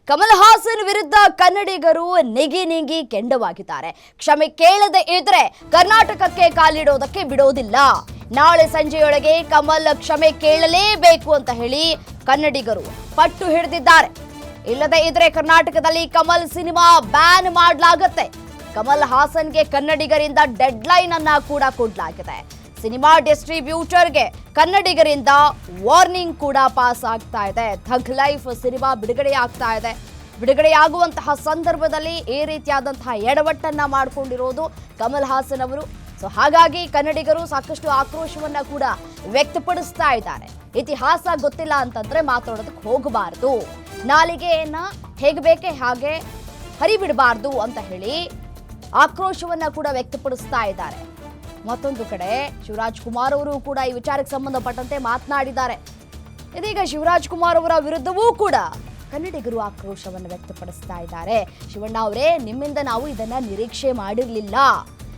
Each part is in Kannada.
ಕಮಲ್ ಹಾಸನ್ ವಿರುದ್ಧ ಕನ್ನಡಿಗರು ನಿಗಿ ಕೆಂಡವಾಗಿದ್ದಾರೆ. ಕ್ಷಮೆ ಕೇಳದೆ ಇದ್ರೆ ಕರ್ನಾಟಕಕ್ಕೆ ಕಾಲಿಡೋದಕ್ಕೆ ಬಿಡೋದಿಲ್ಲ. ನಾಳೆ ಸಂಜೆಯೊಳಗೆ ಕಮಲ್ ಕ್ಷಮೆ ಕೇಳಲೇಬೇಕು ಅಂತ ಹೇಳಿ ಕನ್ನಡಿಗರು ಪಟ್ಟು ಹಿಡಿದಿದ್ದಾರೆ. ಇಲ್ಲದೆ ಇದ್ರೆ ಕರ್ನಾಟಕದಲ್ಲಿ ಕಮಲ್ ಸಿನಿಮಾ ಬ್ಯಾನ್ ಮಾಡಲಾಗುತ್ತೆ. ಕಮಲ್ ಹಾಸನ್ಗೆ ಕನ್ನಡಿಗರಿಂದ ಡೆಡ್ಲೈನ್ ಅನ್ನ ಕೂಡ ಕೊಡಲಾಗಿದೆ. ಸಿನಿಮಾ ಡಿಸ್ಟ್ರಿಬ್ಯೂಟರ್ಗೆ ಕನ್ನಡಿಗರಿಂದ ವಾರ್ನಿಂಗ್ ಕೂಡ ಪಾಸ್ ಆಗ್ತಾ ಇದೆ. ಥಗ್ ಲೈಫ್ ಸಿನಿಮಾ ಬಿಡುಗಡೆಯಾಗ್ತಾ ಇದೆ. ಬಿಡುಗಡೆಯಾಗುವಂತಹ ಸಂದರ್ಭದಲ್ಲಿ ಈ ರೀತಿಯಾದಂತಹ ಎಡವಟ್ಟನ್ನ ಮಾಡಿಕೊಂಡಿರೋದು ಕಮಲ್ ಹಾಸನ್ ಅವರು. ಸೊ ಹಾಗಾಗಿ ಕನ್ನಡಿಗರು ಸಾಕಷ್ಟು ಆಕ್ರೋಶವನ್ನ ಕೂಡ ವ್ಯಕ್ತಪಡಿಸ್ತಾ ಇದ್ದಾರೆ. ಇತಿಹಾಸ ಗೊತ್ತಿಲ್ಲ ಅಂತಂದ್ರೆ ಮಾತಾಡೋದಕ್ಕೆ ಹೋಗಬಾರದು, ನಾಲಿಗೆಯನ್ನ ಹೇಗೆ ಬೇಕೆ ಹಾಗೆ ಹರಿಬಿಡಬಾರ್ದು ಅಂತ ಹೇಳಿ ಆಕ್ರೋಶವನ್ನ ಕೂಡ ವ್ಯಕ್ತಪಡಿಸ್ತಾ ಇದ್ದಾರೆ. ಮತ್ತೊಂದು ಕಡೆ ಶಿವರಾಜ್ ಕುಮಾರ್ ಅವರು ಕೂಡ ಈ ವಿಚಾರಕ್ಕೆ ಸಂಬಂಧಪಟ್ಟಂತೆ ಮಾತನಾಡಿದ್ದಾರೆ. ಇದೀಗ ಶಿವರಾಜ್ ಕುಮಾರ್ ಅವರ ವಿರುದ್ಧವೂ ಕೂಡ ಕನ್ನಡಿಗರು ಆಕ್ರೋಶವನ್ನು ವ್ಯಕ್ತಪಡಿಸ್ತಾ ಇದ್ದಾರೆ. ಶಿವಣ್ಣ ಅವರೇ, ನಿಮ್ಮಿಂದ ನಾವು ಇದನ್ನ ನಿರೀಕ್ಷೆ ಮಾಡಿರಲಿಲ್ಲ.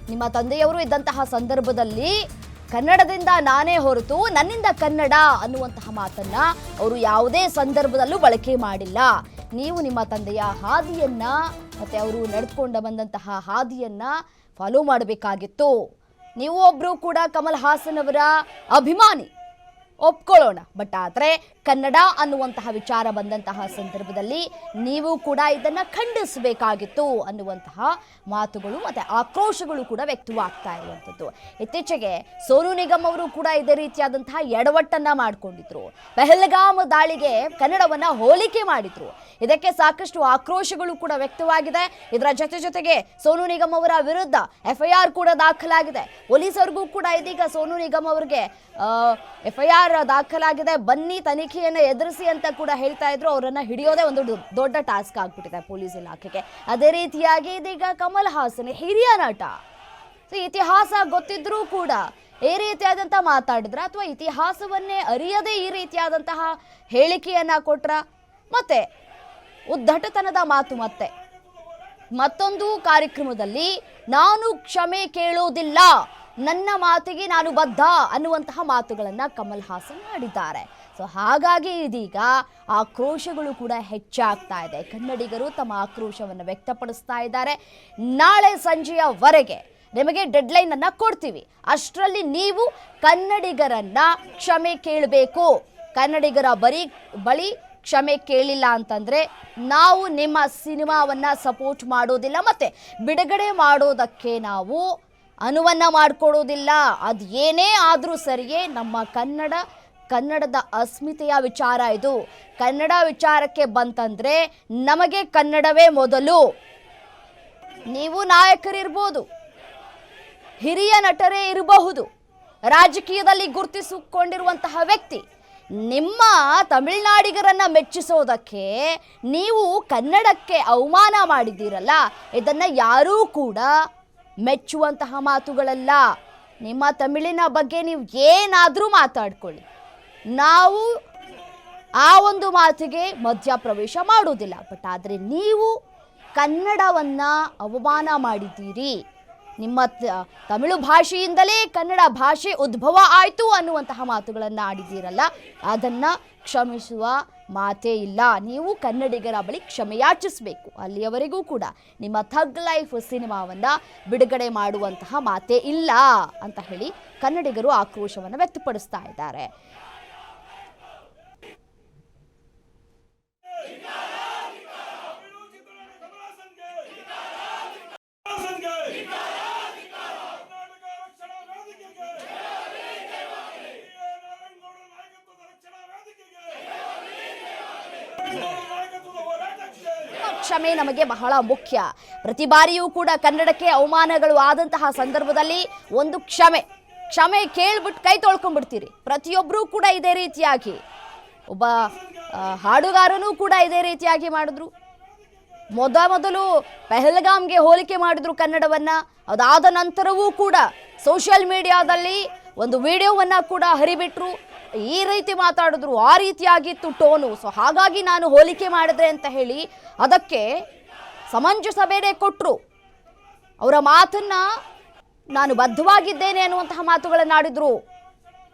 ನಿಮ್ಮ ತಂದೆಯವರು ಇದ್ದಂತಹ ಸಂದರ್ಭದಲ್ಲಿ ಕನ್ನಡದಿಂದ ನಾನೇ ಹೊರತು ನನ್ನಿಂದ ಕನ್ನಡ ಅನ್ನುವಂತಹ ಮಾತನ್ನ ಅವರು ಯಾವುದೇ ಸಂದರ್ಭದಲ್ಲೂ ಬಳಕೆ ಮಾಡಿಲ್ಲ. ನೀವು ನಿಮ್ಮ ತಂದೆಯ ಹಾದಿಯನ್ನ ಮತ್ತೆ ಅವರು ನಡೆದುಕೊಂಡು ಬಂದಂತಹ ಹಾದಿಯನ್ನ ಫಾಲೋ ಮಾಡಬೇಕಾಗಿತ್ತು. ನೀವು ಒಬ್ರು ಕೂಡ ಕಮಲ್ ಹಾಸನ್ ಅವರ ಅಭಿಮಾನಿ, ಒಪ್ಕೊಳ್ಳೋಣ. ಬಟ್ ಆದರೆ ಕನ್ನಡ ಅನ್ನುವಂತಹ ವಿಚಾರ ಬಂದಂತಹ ಸಂದರ್ಭದಲ್ಲಿ ನೀವು ಕೂಡ ಇದನ್ನ ಖಂಡಿಸಬೇಕಾಗಿತ್ತು ಅನ್ನುವಂತಹ ಮಾತುಗಳು ಮತ್ತೆ ಆಕ್ರೋಶಗಳು ಕೂಡ ವ್ಯಕ್ತವಾಗ್ತಾ ಇರುವಂಥದ್ದು. ಇತ್ತೀಚೆಗೆ ಸೋನು ನಿಗಮ್ ಅವರು ಕೂಡ ಇದೇ ರೀತಿಯಾದಂತಹ ಎಡವಟ್ಟನ್ನ ಮಾಡಿಕೊಂಡಿದ್ರು. ಪಹಲ್ಗಾಮ್ ದಾಳಿಗೆ ಕನ್ನಡವನ್ನ ಹೋಲಿಕೆ ಮಾಡಿದ್ರು. ಇದಕ್ಕೆ ಸಾಕಷ್ಟು ಆಕ್ರೋಶಗಳು ಕೂಡ ವ್ಯಕ್ತವಾಗಿದೆ. ಇದರ ಜೊತೆಗೆ ಸೋನು ನಿಗಮ್ ಅವರ ವಿರುದ್ಧ FIR ಕೂಡ ದಾಖಲಾಗಿದೆ. ಪೊಲೀಸರಿಗೂ ಕೂಡ ಇದೀಗ ಸೋನು ನಿಗಮ್ ಅವರಿಗೆ FIR ದಾಖಲಾಗಿದೆ, ಬನ್ನಿ ತನಿಖೆಯನ್ನ ಎದುರಿಸಿ ಅಂತ ಕೂಡ ಹೇಳ್ತಾ ಇದ್ರು. ಅವರನ್ನ ಹಿಡಿಯೋದೇ ಒಂದು ದೊಡ್ಡ ಟಾಸ್ಕ್ ಆಗ್ಬಿಟ್ಟಿದೆ ಪೊಲೀಸ್ ಇಲಾಖೆಗೆ. ಅದೇ ರೀತಿಯಾಗಿ ಇದೀಗ ಕಮಲ್ ಹಾಸನ್ ಹಿರಿಯ ನಟ, ಇತಿಹಾಸ ಗೊತ್ತಿದ್ರೂ ಕೂಡ ಈ ರೀತಿಯಾದಂತಹ ಮಾತಾಡಿದ್ರ ಅಥವಾ ಇತಿಹಾಸವನ್ನೇ ಅರಿಯದೆ ಈ ರೀತಿಯಾದಂತಹ ಹೇಳಿಕೆಯನ್ನ ಕೊಟ್ರ? ಮತ್ತೆ ಉದ್ದಟತನದ ಮಾತು. ಮತ್ತೊಂದು ಕಾರ್ಯಕ್ರಮದಲ್ಲಿ ನಾನು ಕ್ಷಮೆ ಕೇಳೋದಿಲ್ಲ, ನನ್ನ ಮಾತಿಗೆ ನಾನು ಬದ್ಧ ಅನ್ನುವಂತಹ ಮಾತುಗಳನ್ನ ಕಮಲ್ ಹಾಸನ್ ಮಾಡಿದ್ದಾರೆ. ಸೊ ಹಾಗಾಗಿ ಇದೀಗ ಆಕ್ರೋಶಗಳು ಕೂಡ ಹೆಚ್ಚಾಗ್ತಾ ಇದೆ. ಕನ್ನಡಿಗರು ತಮ್ಮ ಆಕ್ರೋಶವನ್ನು ವ್ಯಕ್ತಪಡಿಸ್ತಾ ಇದ್ದಾರೆ. ನಾಳೆ ಸಂಜೆಯವರೆಗೆ ನಿಮಗೆ ಡೆಡ್ಲೈನ್ ಅನ್ನ ಕೊಡ್ತೀವಿ, ಅಷ್ಟರಲ್ಲಿ ನೀವು ಕನ್ನಡಿಗರನ್ನ ಕ್ಷಮೆ ಕೇಳಬೇಕು. ಕನ್ನಡಿಗರ ಬಳಿ ಕ್ಷಮೆ ಕೇಳಿಲ್ಲ ಅಂತಂದ್ರೆ ನಾವು ನಿಮ್ಮ ಸಿನಿಮಾವನ್ನ ಸಪೋರ್ಟ್ ಮಾಡೋದಿಲ್ಲ, ಮತ್ತೆ ಬಿಡುಗಡೆ ಮಾಡೋದಕ್ಕೆ ನಾವು ಅನುವನ್ನ ಮಾಡಿಕೊಡೋದಿಲ್ಲ. ಅದು ಏನೇ ಆದರೂ ಸರಿಯೇ, ನಮ್ಮ ಕನ್ನಡದ ಅಸ್ಮಿತೆಯ ವಿಚಾರ ಇದು. ಕನ್ನಡ ವಿಚಾರಕ್ಕೆ ಬಂತಂದ್ರೆ ನಮಗೆ ಕನ್ನಡವೇ ಮೊದಲು. ನೀವು ನಾಯಕರಿರ್ಬೋದು, ಹಿರಿಯ ನಟರೇ ಇರಬಹುದು, ರಾಜಕೀಯದಲ್ಲಿ ಗುರುತಿಸಿಕೊಂಡಿರುವಂತಹ ವ್ಯಕ್ತಿ, ನಿಮ್ಮ ತಮಿಳುನಾಡಿಗರನ್ನ ಮೆಚ್ಚಿಸೋದಕ್ಕೆ ನೀವು ಕನ್ನಡಕ್ಕೆ ಅವಮಾನ ಮಾಡಿದ್ದೀರಲ್ಲ, ಇದನ್ನ ಯಾರೂ ಕೂಡ ಮೆಚ್ಚುವಂತಹ ಮಾತುಗಳಲ್ಲ. ನಿಮ್ಮ ತಮಿಳಿನ ಬಗ್ಗೆ ನೀವು ಏನಾದರೂ ಮಾತಾಡ್ಕೊಳ್ಳಿ, ನಾವು ಆ ಒಂದು ಮಾತಿಗೆ ಮಧ್ಯಪ್ರವೇಶ ಮಾಡೋದಿಲ್ಲ. ಬಟ್ ಆದರೆ ನೀವು ಕನ್ನಡವನ್ನ ಅವಮಾನ ಮಾಡಿದ್ದೀರಿ, ನಿಮ್ಮ ತಮಿಳು ಭಾಷೆಯಿಂದಲೇ ಕನ್ನಡ ಭಾಷೆ ಉದ್ಭವ ಆಯಿತು ಅನ್ನುವಂತಹ ಮಾತುಗಳನ್ನು ಆಡಿದ್ದೀರಲ್ಲ, ಅದನ್ನು ಕ್ಷಮಿಸುವ ಮಾತೇ ಇಲ್ಲ. ನೀವು ಕನ್ನಡಿಗರ ಬಳಿ ಕ್ಷಮೆಯಾಚಿಸಬೇಕು. ಅಲ್ಲಿಯವರೆಗೂ ಕೂಡ ನಿಮ್ಮ ಥಗ್ ಲೈಫ್ ಸಿನಿಮಾವನ್ನು ಬಿಡುಗಡೆ ಮಾಡುವಂತಹ ಮಾತೇ ಇಲ್ಲ ಅಂತ ಹೇಳಿ ಕನ್ನಡಿಗರು ಆಕ್ರೋಶವನ್ನು ವ್ಯಕ್ತಪಡಿಸ್ತಾ ಇದ್ದಾರೆ. ಕ್ಷಮೆ ನಮಗೆ ಬಹಳ ಮುಖ್ಯ. ಪ್ರತಿ ಬಾರಿಯೂ ಕೂಡ ಕನ್ನಡಕ್ಕೆ ಅವಮಾನಗಳು ಆದಂತಹ ಸಂದರ್ಭದಲ್ಲಿ ಒಂದು ಕ್ಷಮೆ ಕೇಳ್ಬಿಟ್ಟು ಕೈ ತೊಳ್ಕೊಂಡ್ಬಿಡ್ತೀರಿ. ಪ್ರತಿಯೊಬ್ಬರೂ ಕೂಡ ಇದೇ ರೀತಿಯಾಗಿ, ಒಬ್ಬ ಹಾಡುಗಾರನೂ ಕೂಡ ಇದೇ ರೀತಿಯಾಗಿ ಮಾಡಿದ್ರು. ಮೊದಲು ಪಹಲ್ಗಾಮ್ಗೆ ಹೋಲಿಕೆ ಮಾಡಿದ್ರು ಕನ್ನಡವನ್ನ. ಅದಾದ ನಂತರವೂ ಕೂಡ ಸೋಷಿಯಲ್ ಮೀಡಿಯಾದಲ್ಲಿ ಒಂದು ವಿಡಿಯೋವನ್ನ ಕೂಡ ಹರಿಬಿಟ್ರು. ಈ ರೀತಿ ಮಾತಾಡಿದ್ರು, ಆ ರೀತಿಯಾಗಿತ್ತು ಟೋನು. ಸೊ ಹಾಗಾಗಿ ನಾನು ಹೋಲಿಕೆ ಮಾಡಿದ್ರೆ ಅಂತ ಹೇಳಿ ಅದಕ್ಕೆ ಸಮಂಜಸ ಬೇರೆ ಕೊಟ್ಟರು. ಅವರ ಮಾತನ್ನ ನಾನು ಬದ್ಧವಾಗಿದ್ದೇನೆ ಅನ್ನುವಂತಹ ಮಾತುಗಳನ್ನಾಡಿದ್ರು.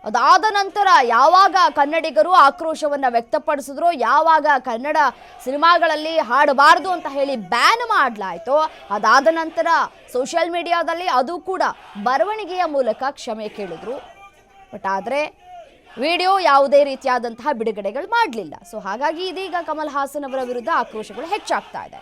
ಅದಾದ ನಂತರ ಯಾವಾಗ ಕನ್ನಡಿಗರು ಆಕ್ರೋಶವನ್ನ ವ್ಯಕ್ತಪಡಿಸಿದ್ರು, ಯಾವಾಗ ಕನ್ನಡ ಸಿನಿಮಾಗಳಲ್ಲಿ ಹಾಡಬಾರದು ಅಂತ ಹೇಳಿ ಬ್ಯಾನ್ ಮಾಡಲಾಯಿತು, ಅದಾದ ನಂತರ ಸೋಷಿಯಲ್ ಮೀಡಿಯಾದಲ್ಲಿ ಅದು ಕೂಡ ಬರವಣಿಗೆಯ ಮೂಲಕ ಕ್ಷಮೆ ಕೇಳಿದ್ರು. ಬಟ್ ಆದರೆ ವಿಡಿಯೋ ಯಾವುದೇ ರೀತಿಯಾದಂತಹ ಬಿಡುಗಡೆಗಳು ಮಾಡಲಿಲ್ಲ. ಸೊ ಹಾಗಾಗಿ ಇದೀಗ ಕಮಲ್ ಹಾಸನ್ ಅವರ ವಿರುದ್ಧ ಆಕ್ರೋಶಗಳು ಹೆಚ್ಚಾಗ್ತಾ ಇದೆ.